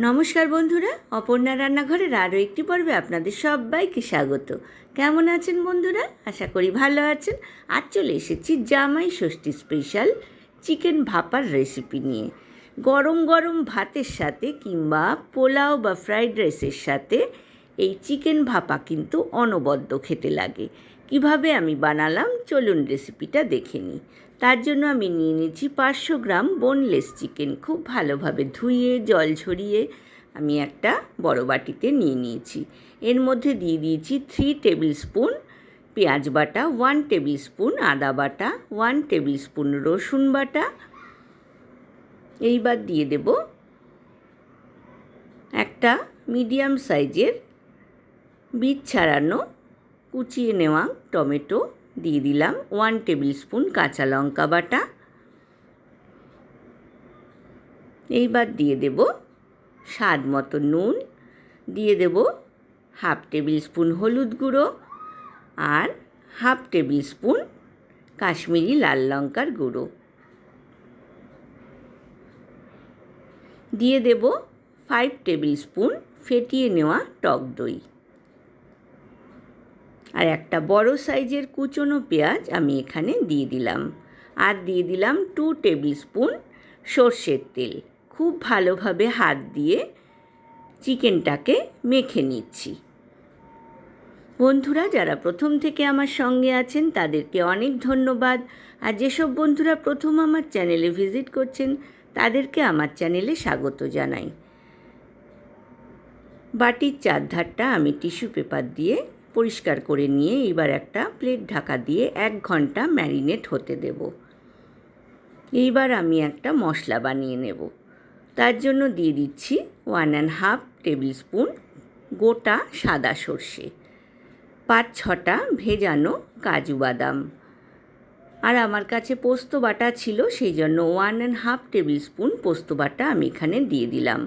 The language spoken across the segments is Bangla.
নমস্কার বন্ধুরা, অপর্ণা রান্নাঘরের আরও একটি পর্বে আপনাদের সবাইকে স্বাগত। কেমন আছেন বন্ধুরা? আশা করি ভালো আছেন। আজ চলে এসেছি জামাই ষষ্ঠী স্পেশাল চিকেন ভাপার রেসিপি নিয়ে। গরম গরম ভাতের সাথে কিংবা পোলাও বা ফ্রাইড রাইসের সাথে এই চিকেন ভাপা কিন্তু অনবদ্য খেতে লাগে। কিভাবে আমি বানালাম চলুন রেসিপিটা দেখে নিই। তার জন্য আমি নিয়ে নিয়েছি 500 গ্রাম বোনলেস চিকেন। খুব ভালোভাবে ধুয়ে জল ঝরিয়ে আমি একটা বড় বাটিতে নিয়ে নিয়েছি। এর মধ্যে দিয়ে দিয়েছি 3 টেবিল স্পুন পেঁয়াজ বাটা, 1 টেবিল স্পুন আদা বাটা, 1 টেবিল স্পুন রসুন বাটা। এইবার দিয়ে দেব একটা মিডিয়াম সাইজের বীজ ছাড়ানো কুচিয়ে নেওয়া টমেটো, দিয়ে দিলাম 1 টেবিল স্পুন কাঁচা লঙ্কা বাটা। এইবার দিয়ে দেব স্বাদ মতো নুন, দিয়ে দেব হাফ টেবিল স্পুন হলুদ গুঁড়ো আর হাফ টেবিল স্পুন কাশ্মীরি লাল লঙ্কার গুঁড়ো। দিয়ে দেব 5 টেবিল স্পুন ফেটিয়ে নেওয়া টক দই। আর একটা বড় সাইজের কুচনো পেঁয়াজ আমি এখানে দিয়ে দিলাম। আর দিয়ে দিলাম 2 টেবিল স্পুন সর্ষের তেল। খুব ভালোভাবে হাত দিয়ে চিকেনটাকে মেখে নিচ্ছি। বন্ধুরা যারা প্রথম থেকে আমার সঙ্গে আছেন তাদেরকে অনেক ধন্যবাদ। আর যেসব বন্ধুরা প্রথম আমার চ্যানেলে ভিজিট করছেন তাদেরকে আমার চ্যানেলে স্বাগত জানাই। বাটির চারধারটা আমি টিস্যু পেপার দিয়ে পরিষ্কার করে নিয়ে এবার একটা প্লেট ঢাকা দিয়ে 1 ঘন্টা ম্যারিনেট হতে দেব। এইবার আমি একটা মশলা বানিয়ে নেব। তার জন্য দিয়ে দিচ্ছি 1.5 টেবিল স্পুন গোটা সাদা সর্ষে, 5-6টা ভেজানো কাজু বাদাম। আর আমার কাছে পোস্ত বাটা ছিল, সেই জন্য 1.5 টেবিল স্পুন পোস্ত বাটা আমি এখানে দিয়ে দিলাম।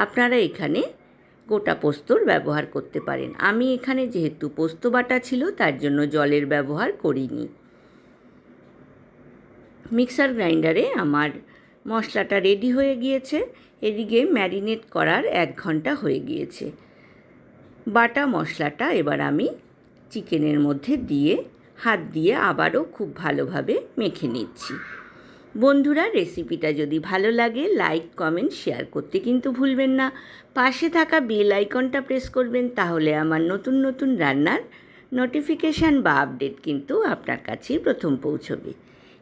আপনারা এখানে গোটা পোস্তর ব্যবহার করতে পারেন। আমি এখানে যেহেতু পোস্ত বাটা ছিল তার জন্য জলের ব্যবহার করিনি। মিক্সার গ্রাইন্ডারে আমার মশলাটা রেডি হয়ে গিয়েছে। এদিকে ম্যারিনেট করার 1 ঘন্টা হয়ে গিয়েছে। বাটা মশলাটা এবার আমি চিকেনের মধ্যে দিয়ে হাত দিয়ে আবারও খুব ভালোভাবে মেখে নিচ্ছি। বন্ধুরা রেসিপিটা যদি ভালো লাগে লাইক, কমেন্ট, শেয়ার করতে কিন্তু ভুলবেন না। পাশে থাকা বেল আইকনটা প্রেস করবেন, তাহলে আমার নতুন নতুন রান্নার নোটিফিকেশান বা আপডেট কিন্তু আপনার কাছেই প্রথম পৌঁছবে।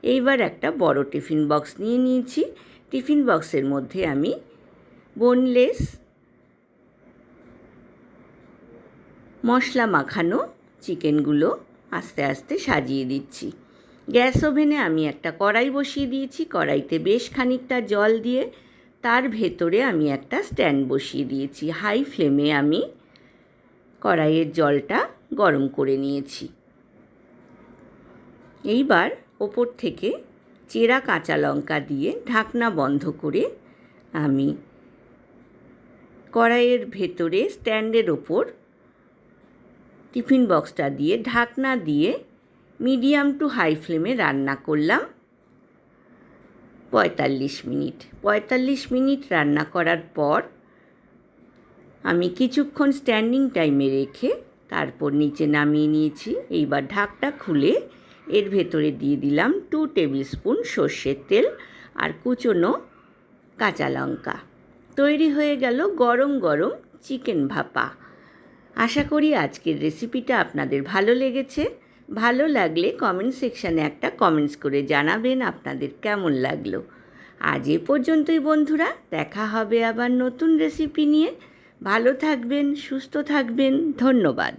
এইবার একটা বড় টিফিন বক্স নিয়ে নিয়েছি। টিফিন বক্সের মধ্যে আমি বোনলেস মশলা মাখানো চিকেনগুলো আস্তে আস্তে সাজিয়ে দিচ্ছি। গ্যাস ওভেনে আমি একটা কড়াই বসিয়ে দিয়েছি। কড়াইতে বেশ খানিকটা জল দিয়ে তার ভেতরে আমি একটা স্ট্যান্ড বসিয়ে দিয়েছি। হাই ফ্লেমে আমি কড়াইয়ের জলটা গরম করে নিয়েছি। এইবার ওপর থেকে চেরা কাঁচা লঙ্কা দিয়ে ঢাকনা বন্ধ করে আমি কড়াইয়ের ভেতরে স্ট্যান্ডের ওপর টিফিন বক্সটা দিয়ে ঢাকনা দিয়ে মিডিয়াম টু হাই ফ্লেমে রান্না করলাম 45 মিনিট। 45 মিনিট রান্না করার পর আমি কিছুক্ষণ স্ট্যান্ডিং টাইমে রেখে তারপর নিচে নামিয়ে নিয়েছি। এইবার ঢাকটা খুলে এর ভেতরে দিয়ে দিলাম 2 টেবিল স্পুন সর্ষের তেল আর কুচনো কাঁচা লঙ্কা। তৈরি হয়ে গেল গরম গরম চিকেন ভাপা। আশা করি আজকের রেসিপিটা আপনাদের ভালো লেগেছে। ভালো লাগলে কমেন্ট সেকশানে একটা কমেন্টস করে জানাবেন আপনাদের কেমন লাগলো। আজ এ পর্যন্তই বন্ধুরা, দেখা হবে আবার নতুন রেসিপি নিয়ে। ভালো থাকবেন, সুস্থ থাকবেন। ধন্যবাদ।